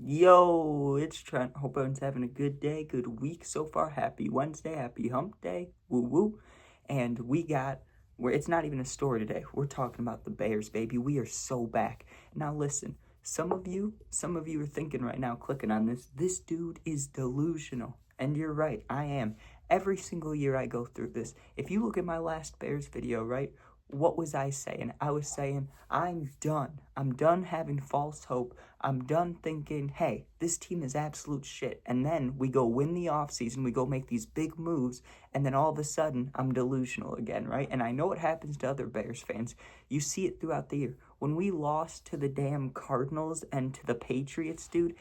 Yo, it's Trent. Hope everyone's having a good day, good week so far. Happy Wednesday, happy hump day. Woo woo. And we got where it's not even a story today. We're talking about the Bears, baby. We are so back. Now listen, some of you are thinking right now, clicking on this. This dude is delusional. And you're right, I am. Every single year I go through this. If you look at my last Bears video, right? What was I saying? I was saying, I'm done. I'm done having false hope. I'm done thinking, hey, this team is absolute shit. And then we go win the offseason, we go make these big moves, and then all of a sudden, I'm delusional again, right? And I know it happens to other Bears fans. You see it throughout the year. When we lost to the damn Cardinals and to the Patriots, dude,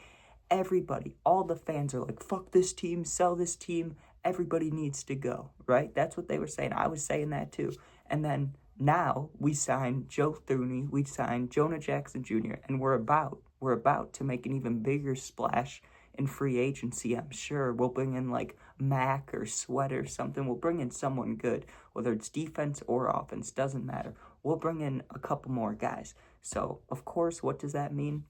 everybody, all the fans are like, fuck this team, sell this team, everybody needs to go, right? That's what they were saying. I was saying that too. And then now we signed Joe Thuney, we signed Jonah Jackson Jr., and we're about to make an even bigger splash in free agency. I'm sure we'll bring in like Mac or Sweat or something. We'll bring in someone good, whether it's defense or offense, doesn't matter. We'll bring in a couple more guys. So, of course, what does that mean?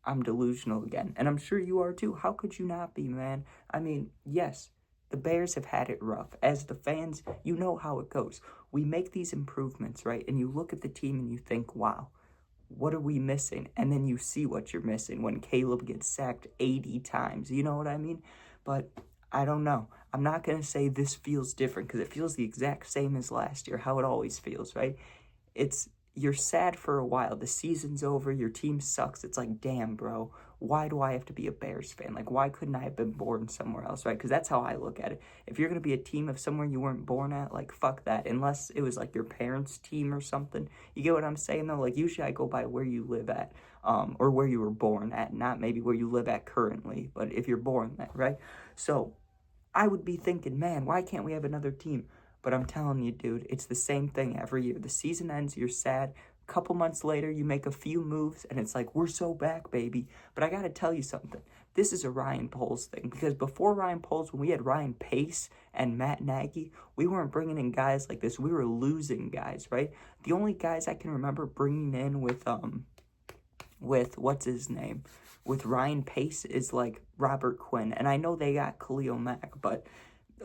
I'm delusional again. And I'm sure you are too. How could you not be, man? I mean, yes, the Bears have had it rough. As the fans, you know how it goes. We make these improvements, right? And you look at the team and you think, wow, what are we missing? And then you see what you're missing when Caleb gets sacked 80 times. You know what I mean? But I don't know. I'm not going to say this feels different because it feels the exact same as last year, how it always feels, right? It's you're sad for a while. The season's over. Your team sucks. It's like, damn, bro. Why do I have to be a Bears fan? Like, why couldn't I have been born somewhere else, right? Because that's how I look at it. If you're going to be a team of somewhere you weren't born at, like, fuck that. Unless it was, like, your parents' team or something. You get what I'm saying, though? Like, usually I go by where you live at, or where you were born at, not maybe where you live at currently, but if you're born there, right? So I would be thinking, man, why can't we have another team? But I'm telling you, dude, it's the same thing every year. The season ends, you're sad. A couple months later, you make a few moves, and it's like, we're so back, baby. But I got to tell you something. This is a Ryan Poles thing. Because before Ryan Poles, when we had Ryan Pace and Matt Nagy, we weren't bringing in guys like this. We were losing guys, right? The only guys I can remember bringing in with what's his name? With Ryan Pace is like Robert Quinn. And I know they got Khalil Mack, but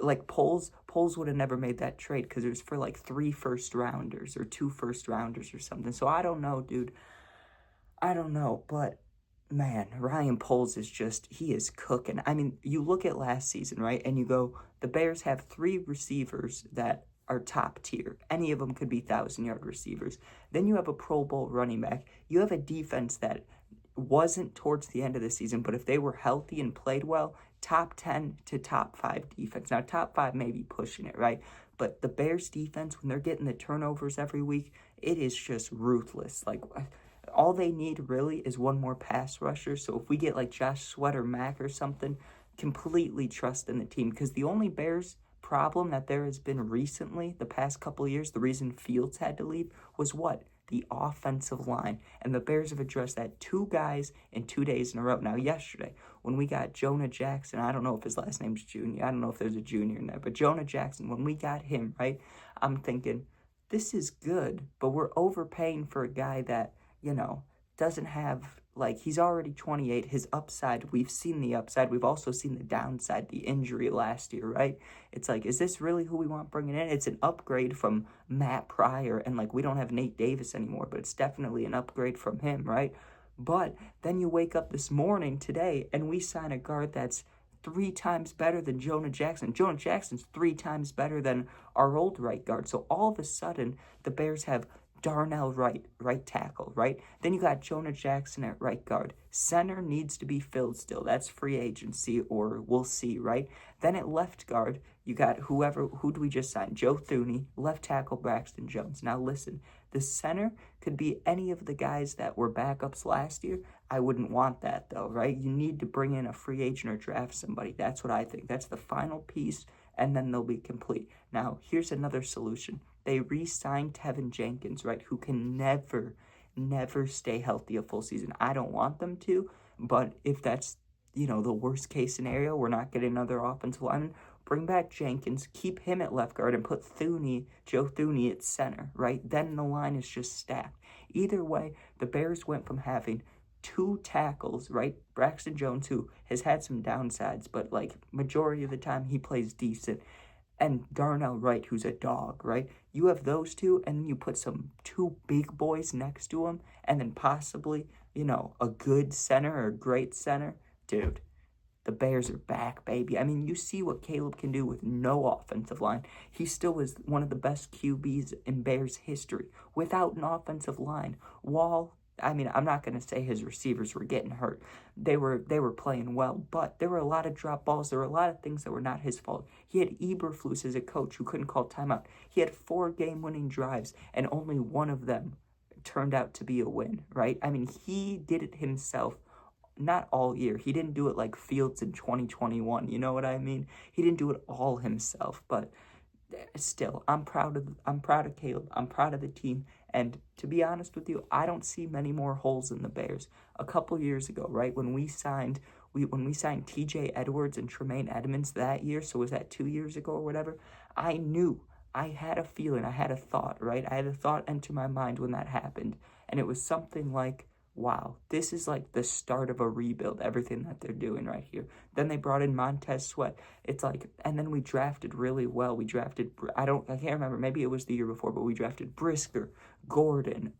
like Poles would have never made that trade because it was for like 3 first rounders or 2 first rounders or something. So I don't know, dude. I don't know, but man, Ryan Poles is just he is cooking. I mean, you look at last season, right? And you go, the Bears have 3 receivers that are top tier. Any of them could be 1,000-yard receivers. Then you have a Pro Bowl running back. You have a defense that wasn't towards the end of the season, but if they were healthy and played well, top 10 to top 5 defense. Now, top 5 may be pushing it, right? But the Bears defense, when they're getting the turnovers every week, it is just ruthless. Like, all they need really is one more pass rusher. So if we get like Josh Sweat or Mack or something, completely trust in the team. Because the only Bears problem that there has been recently, the past couple of years, the reason Fields had to leave was what? The offensive line. And the Bears have addressed that 2 guys in 2 days in a row. Now, yesterday, when we got Jonah Jackson, I don't know if his last name's Junior. I don't know if there's a junior in there. But Jonah Jackson, when we got him, right, I'm thinking, this is good, but we're overpaying for a guy that, doesn't have, like, he's already 28. His upside, we've seen the upside. We've also seen the downside, the injury last year, right? It's like, is this really who we want bringing in? It's an upgrade from Matt Pryor, and, like, we don't have Nate Davis anymore, but it's definitely an upgrade from him, right? But then you wake up this morning today, and we sign a guard that's 3 times better than Jonah Jackson. Jonah Jackson's 3 times better than our old right guard. So all of a sudden, the Bears have Darnell Wright, right tackle, right? Then you got Jonah Jackson at right guard. Center needs to be filled still. That's free agency, or we'll see, right? Then at left guard, you got who do we just sign? Joe Thuney, left tackle Braxton Jones. Now listen, the center could be any of the guys that were backups last year. I wouldn't want that though, right? You need to bring in a free agent or draft somebody. That's what I think. That's the final piece, and then they'll be complete. Now, here's another solution. They re-signed Tevin Jenkins, right, who can never stay healthy a full season. I don't want them to, but if that's, the worst case scenario, we're not getting another offensive lineman, bring back Jenkins, keep him at left guard, and put Joe Thuney at center, right? Then the line is just stacked. Either way, the Bears went from having 2 tackles, right? Braxton Jones, who has had some downsides, but like majority of the time he plays decent. And Darnell Wright, who's a dog, right? You have those two, and then you put some 2 big boys next to him, and then possibly, a good center or a great center. Dude, the Bears are back, baby. I mean, you see what Caleb can do with no offensive line. He still was one of the best QBs in Bears history without an offensive line. I'm not going to say his receivers were getting hurt. They were playing well, but there were a lot of drop balls. There were a lot of things that were not his fault. He had Eberflus as a coach who couldn't call timeout. He had 4 game-winning drives, and only one of them turned out to be a win, right? I mean, he did it himself. Not all year. He didn't do it like Fields in 2021. You know what I mean? He didn't do it all himself, but still, I'm proud of Caleb. I'm proud of the team. And to be honest with you, I don't see many more holes in the Bears. A couple years ago, right, when we signed TJ Edwards and Tremaine Edmonds that year, so was that 2 years ago or whatever, I knew, I had a feeling, I had a thought, right? I had a thought enter my mind when that happened. And it was something like, wow, this is like the start of a rebuild, everything that they're doing right here. Then they brought in Montez Sweat. It's like, and then we drafted really well. We drafted, I can't remember, maybe it was the year before, but we drafted Brisker, Gordon,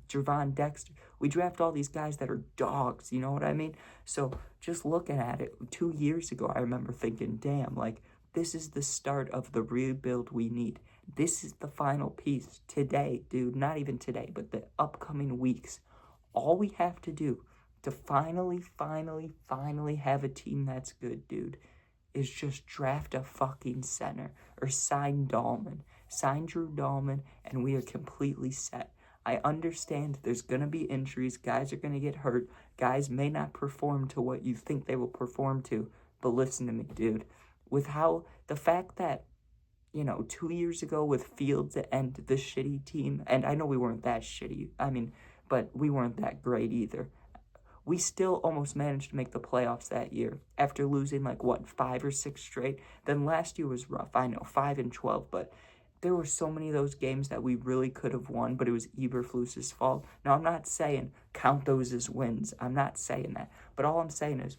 Gervon Dexter. We draft all these guys that are dogs, you know what I mean? So just looking at it, 2 years ago, I remember thinking, damn, like, this is the start of the rebuild we need. This is the final piece today, dude. Not even today, but the upcoming weeks. All we have to do to finally have a team that's good, dude, is just draft a fucking center or sign Dahlman. Sign Drew Dahlman, and we are completely set. I understand there's going to be injuries. Guys are going to get hurt. Guys may not perform to what you think they will perform to. But listen to me, dude. With the fact that, 2 years ago with Fields and the shitty team, and I know we weren't that shitty. But we weren't that great either. We still almost managed to make the playoffs that year after losing 5 or 6 straight. Then last year was rough. I know, 5-12, but there were so many of those games that we really could have won, but it was Eberflus's fault. Now, I'm not saying count those as wins. I'm not saying that. But all I'm saying is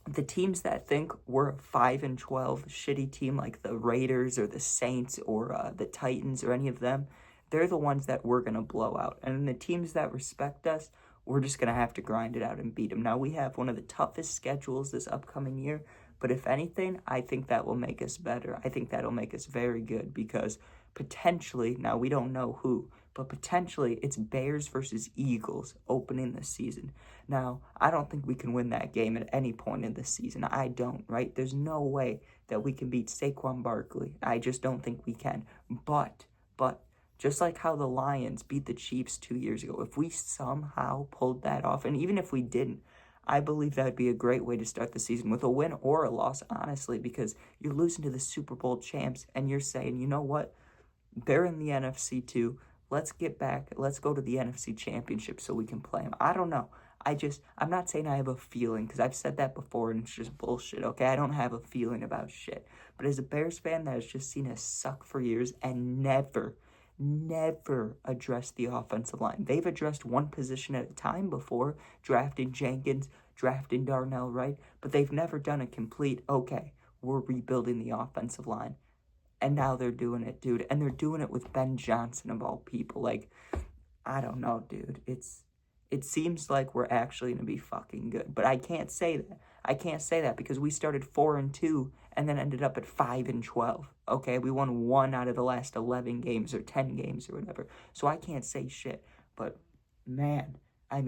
the teams that think we're a 5-12 shitty team like the Raiders or the Saints or the Titans or any of them, they're the ones that we're going to blow out. And the teams that respect us, we're just going to have to grind it out and beat them. Now, we have one of the toughest schedules this upcoming year, but if anything, I think that will make us better. I think that'll make us very good because potentially, now we don't know who, but potentially it's Bears versus Eagles opening the season. Now, I don't think we can win that game at any point in the season. I don't, right? There's no way that we can beat Saquon Barkley. I just don't think we can. But just like how the Lions beat the Chiefs 2 years ago, if we somehow pulled that off, and even if we didn't, I believe that would be a great way to start the season with a win or a loss, honestly, because you're losing to the Super Bowl champs and you're saying, you know what? They're in the NFC too. Let's get back. Let's go to the NFC Championship so we can play them. I don't know. I'm not saying I have a feeling because I've said that before and it's just bullshit, okay? I don't have a feeling about shit. But as a Bears fan that has just seen us suck for years and never addressed the offensive line. They've addressed one position at a time before, drafting Jenkins, drafting Darnell Wright, but they've never done a complete, okay, we're rebuilding the offensive line. And now they're doing it, dude. And they're doing it with Ben Johnson of all people. I don't know, dude. It seems like we're actually going to be fucking good. But I can't say that. I can't say that because we started 4-2 and then ended up at 5-12. Okay, we won 1 out of the last 11 games or 10 games or whatever. So I can't say shit. But man, I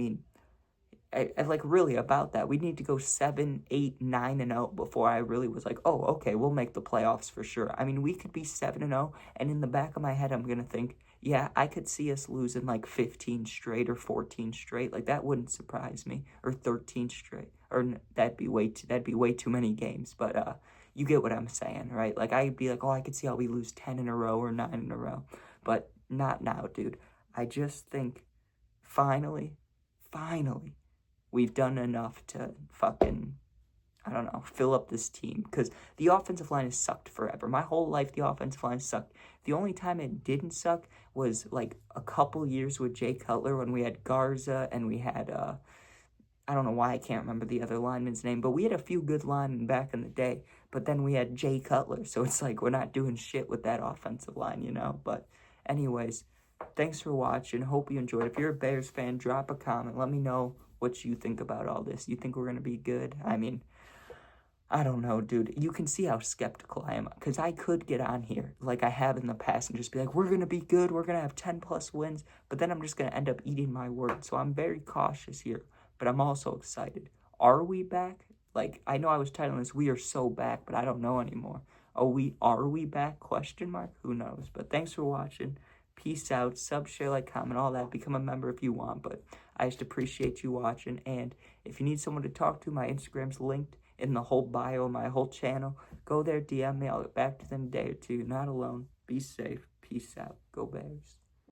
really about that. We need to go 7, 8, 9-0 before I really was like, oh, okay, we'll make the playoffs for sure. We could be 7-0, and in the back of my head, I'm gonna think, yeah, I could see us losing 15 straight or 14 straight. That wouldn't surprise me, or 13 straight, or that'd be way too many games. But you get what I'm saying, right? I'd be like, oh, I could see how we lose 10 in a row or 9 in a row, but not now, dude. I just think finally, we've done enough to fucking, I don't know, fill up this team. Because the offensive line has sucked forever. My whole life, the offensive line sucked. The only time it didn't suck was a couple years with Jay Cutler when we had Garza and we had I don't know why I can't remember the other lineman's name, but we had a few good linemen back in the day. But then we had Jay Cutler, so it's like we're not doing shit with that offensive line, you know? But anyways, thanks for watching. Hope you enjoyed. If you're a Bears fan, drop a comment. Let me know what you think about all this. You think we're going to be good? I mean, I don't know, dude. You can see how skeptical I am. Because I could get on here, like I have in the past, and just be like, we're going to be good. We're going to have 10-plus wins. But then I'm just going to end up eating my words. So I'm very cautious here. But I'm also excited. Are we back? Like, I know I was titling this, We Are So Back, but I don't know anymore. Are we back? Question mark? Who knows? But thanks for watching. Peace out. Sub, share, like, comment, all that. Become a member if you want. But I just appreciate you watching. And if you need someone to talk to, my Instagram's linked in the whole bio, my whole channel. Go there, DM me. I'll get back to them in a day or two. Not alone. Be safe. Peace out. Go Bears.